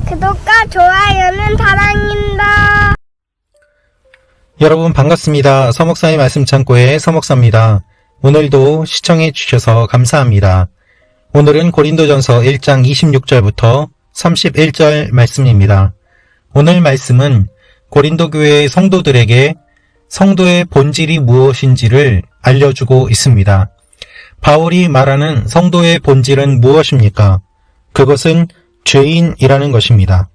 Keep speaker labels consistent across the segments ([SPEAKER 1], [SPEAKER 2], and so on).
[SPEAKER 1] 구독과 좋아요는 사랑입니다.
[SPEAKER 2] 여러분 반갑습니다. 서목사의 말씀 창고의 서목사입니다. 오늘도 시청해 주셔서 감사합니다. 오늘은 고린도전서 1장 26절부터 31절 말씀입니다. 오늘 말씀은 고린도 교회 성도들에게 성도의 본질이 무엇인지를 알려주고 있습니다. 바울이 말하는 성도의 본질은 무엇입니까? 그것은 죄인이라는 것입니다.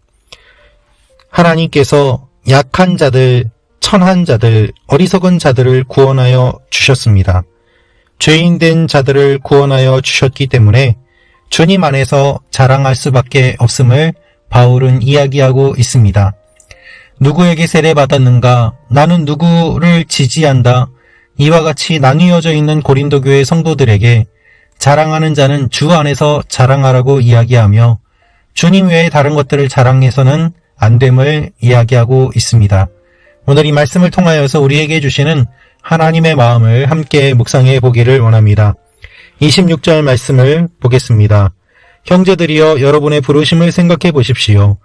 [SPEAKER 2] 하나님께서 약한 자들, 천한 자들, 어리석은 자들을 구원하여 주셨습니다. 죄인된 자들을 구원하여 주셨기 때문에 주님 안에서 자랑할 수밖에 없음을 바울은 이야기하고 있습니다. 누구에게 세례받았는가? 나는 누구를 지지한다. 이와 같이 나뉘어져 있는 고린도 교회 성도들에게 자랑하는 자는 주 안에서 자랑하라고 이야기하며 주님 외에 다른 것들을 자랑해서는 안 됨을 이야기하고 있습니다. 오늘 이 말씀을 통하여서 우리에게 주시는 하나님의 마음을 함께 묵상해 보기를 원합니다. 26절 말씀을 보겠습니다. 형제들이여 여러분의 부르심을 생각해 보십시오.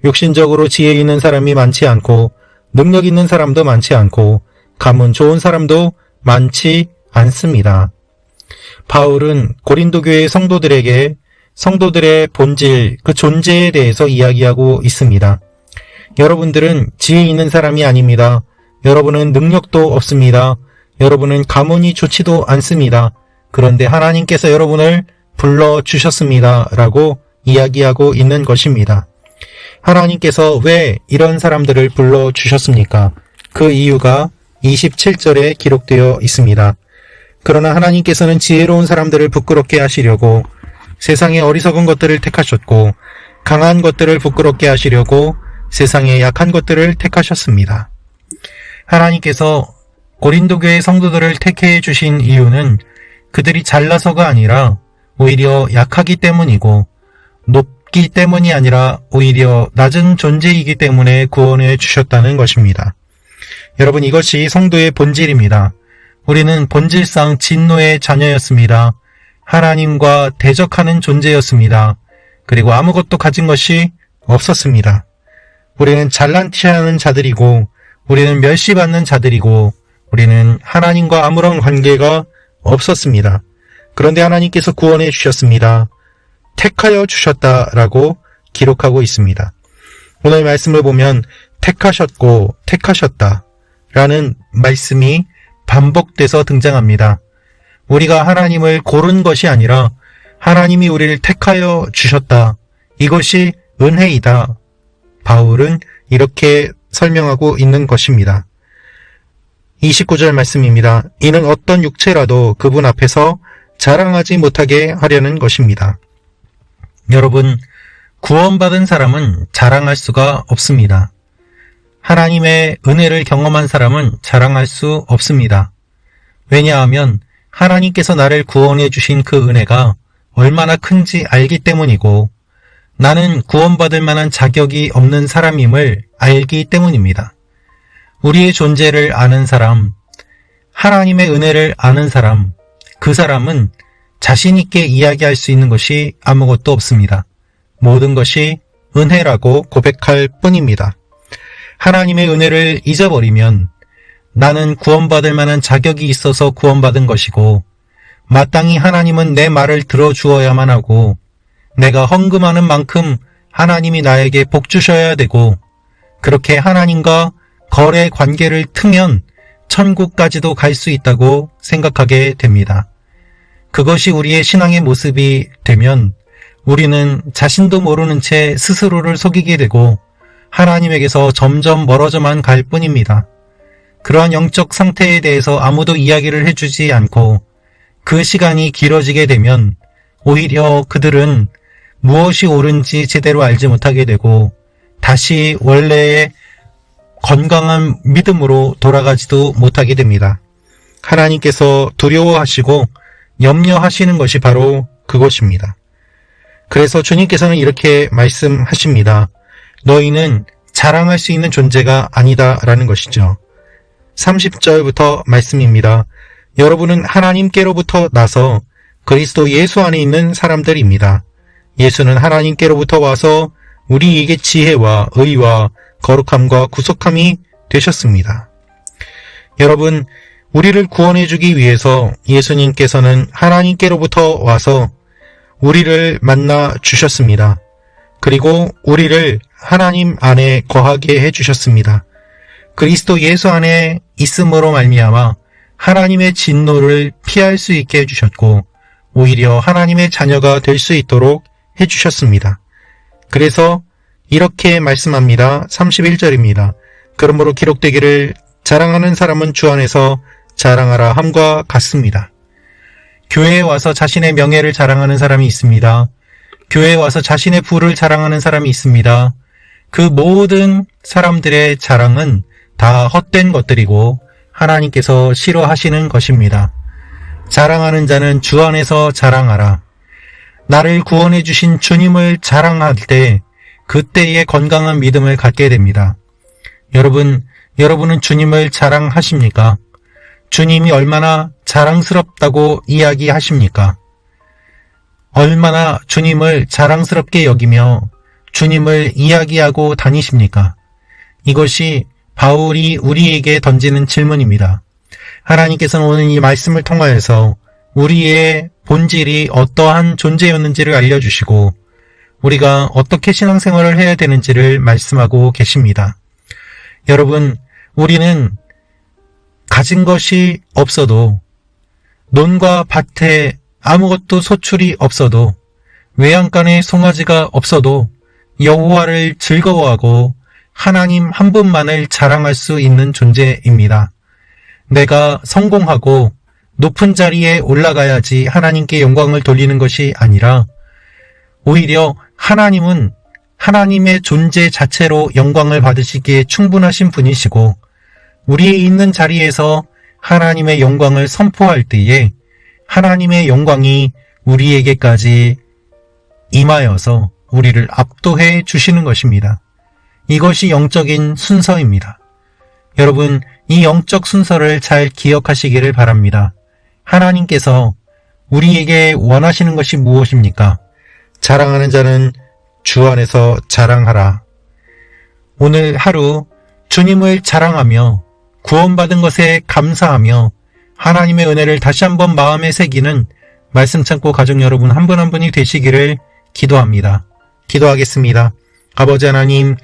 [SPEAKER 2] 육신적으로 지혜 있는 사람이 많지 않고 능력 있는 사람도 많지 않고 가문 좋은 사람도 많지 않습니다. 바울은 고린도 교회 성도들에게 성도들의 본질, 그 존재에 대해서 이야기하고 있습니다. 여러분들은 지혜 있는 사람이 아닙니다. 여러분은 능력도 없습니다. 여러분은 가문이 좋지도 않습니다. 그런데 하나님께서 여러분을 불러주셨습니다. 라고 이야기하고 있는 것입니다. 하나님께서 왜 이런 사람들을 불러주셨습니까? 그 이유가 27절에 기록되어 있습니다. 그러나 하나님께서는 지혜로운 사람들을 부끄럽게 하시려고 세상의 어리석은 것들을 택하셨고 강한 것들을 부끄럽게 하시려고 세상의 약한 것들을 택하셨습니다. 하나님께서 고린도 교회 성도들을 택해 주신 이유는 그들이 잘나서가 아니라 오히려 약하기 때문이고 높기 때문이 아니라 오히려 낮은 존재이기 때문에 구원해 주셨다는 것입니다. 여러분, 이것이 성도의 본질입니다. 우리는 본질상 진노의 자녀였습니다. 하나님과 대적하는 존재였습니다. 그리고 아무것도 가진 것이 없었습니다. 우리는 잘난 티하는 자들이고 우리는 멸시받는 자들이고 우리는 하나님과 아무런 관계가 없었습니다. 그런데 하나님께서 구원해 주셨습니다. 택하여 주셨다라고 기록하고 있습니다. 오늘 말씀을 보면 택하셨고 택하셨다라는 말씀이 반복돼서 등장합니다. 우리가 하나님을 고른 것이 아니라 하나님이 우리를 택하여 주셨다. 이것이 은혜이다. 바울은 이렇게 설명하고 있는 것입니다. 29절 말씀입니다. 이는 어떤 육체라도 그분 앞에서 자랑하지 못하게 하려는 것입니다. 여러분, 구원받은 사람은 자랑할 수가 없습니다. 하나님의 은혜를 경험한 사람은 자랑할 수 없습니다. 왜냐하면 하나님께서 나를 구원해 주신 그 은혜가 얼마나 큰지 알기 때문이고 나는 구원받을 만한 자격이 없는 사람임을 알기 때문입니다. 우리의 존재를 아는 사람, 하나님의 은혜를 아는 사람, 그 사람은 자신 있게 이야기할 수 있는 것이 아무것도 없습니다. 모든 것이 은혜라고 고백할 뿐입니다. 하나님의 은혜를 잊어버리면 나는 구원받을 만한 자격이 있어서 구원받은 것이고 마땅히 하나님은 내 말을 들어주어야만 하고 내가 헌금하는 만큼 하나님이 나에게 복 주셔야 되고 그렇게 하나님과 거래 관계를 트면 천국까지도 갈 수 있다고 생각하게 됩니다. 그것이 우리의 신앙의 모습이 되면 우리는 자신도 모르는 채 스스로를 속이게 되고 하나님에게서 점점 멀어져만 갈 뿐입니다. 그러한 영적 상태에 대해서 아무도 이야기를 해주지 않고 그 시간이 길어지게 되면 오히려 그들은 무엇이 옳은지 제대로 알지 못하게 되고 다시 원래의 건강한 믿음으로 돌아가지도 못하게 됩니다. 하나님께서 두려워하시고 염려하시는 것이 바로 그것입니다. 그래서 주님께서는 이렇게 말씀하십니다. 너희는 자랑할 수 있는 존재가 아니다라는 것이죠. 30절부터 말씀입니다. 여러분은 하나님께로부터 나서 그리스도 예수 안에 있는 사람들입니다. 예수는 하나님께로부터 와서 우리에게 지혜와 의와 거룩함과 구속함이 되셨습니다. 여러분, 우리를 구원해주기 위해서 예수님께서는 하나님께로부터 와서 우리를 만나 주셨습니다. 그리고 우리를 하나님 안에 거하게 해주셨습니다. 그리스도 예수 안에 있음으로 말미암아 하나님의 진노를 피할 수 있게 해주셨고 오히려 하나님의 자녀가 될 수 있도록 해주셨습니다. 그래서 이렇게 말씀합니다. 31절입니다. 그러므로 기록되기를 자랑하는 사람은 주 안에서 자랑하라 함과 같습니다. 교회에 와서 자신의 명예를 자랑하는 사람이 있습니다. 교회에 와서 자신의 부를 자랑하는 사람이 있습니다. 그 모든 사람들의 자랑은 다 헛된 것들이고 하나님께서 싫어하시는 것입니다. 자랑하는 자는 주 안에서 자랑하라. 나를 구원해 주신 주님을 자랑할 때 그때의 건강한 믿음을 갖게 됩니다. 여러분은 주님을 자랑하십니까? 주님이 얼마나 자랑스럽다고 이야기하십니까? 얼마나 주님을 자랑스럽게 여기며 주님을 이야기하고 다니십니까? 이것이 바울이 우리에게 던지는 질문입니다. 하나님께서는 오늘 이 말씀을 통하여서 우리의 본질이 어떠한 존재였는지를 알려주시고 우리가 어떻게 신앙생활을 해야 되는지를 말씀하고 계십니다. 여러분, 우리는 가진 것이 없어도 논과 밭에 아무것도 소출이 없어도 외양간에 송아지가 없어도 여호와를 즐거워하고 하나님 한 분만을 자랑할 수 있는 존재입니다. 내가 성공하고 높은 자리에 올라가야지 하나님께 영광을 돌리는 것이 아니라 오히려 하나님은 하나님의 존재 자체로 영광을 받으시기에 충분하신 분이시고 우리 있는 자리에서 하나님의 영광을 선포할 때에 하나님의 영광이 우리에게까지 임하여서 우리를 압도해 주시는 것입니다. 이것이 영적인 순서입니다. 여러분, 이 영적 순서를 잘 기억하시기를 바랍니다. 하나님께서 우리에게 원하시는 것이 무엇입니까? 자랑하는 자는 주 안에서 자랑하라. 오늘 하루 주님을 자랑하며 구원받은 것에 감사하며 하나님의 은혜를 다시 한번 마음에 새기는 말씀 참고 가족 여러분 한 분 한 분이 되시기를 기도합니다. 기도하겠습니다. 아버지 하나님,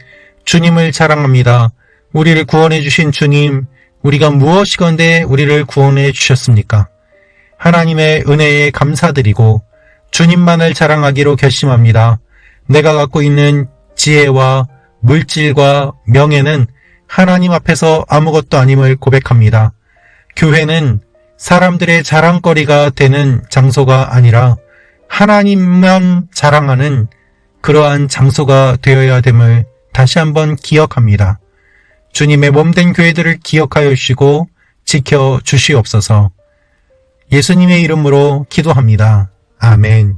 [SPEAKER 2] 주님을 자랑합니다. 우리를 구원해 주신 주님, 우리가 무엇이건대 우리를 구원해 주셨습니까? 하나님의 은혜에 감사드리고 주님만을 자랑하기로 결심합니다. 내가 갖고 있는 지혜와 물질과 명예는 하나님 앞에서 아무것도 아님을 고백합니다. 교회는 사람들의 자랑거리가 되는 장소가 아니라 하나님만 자랑하는 그러한 장소가 되어야 됨을 다시 한번 기억합니다. 주님의 몸된 교회들을 기억하여 주시고 지켜 주시옵소서. 예수님의 이름으로 기도합니다. 아멘.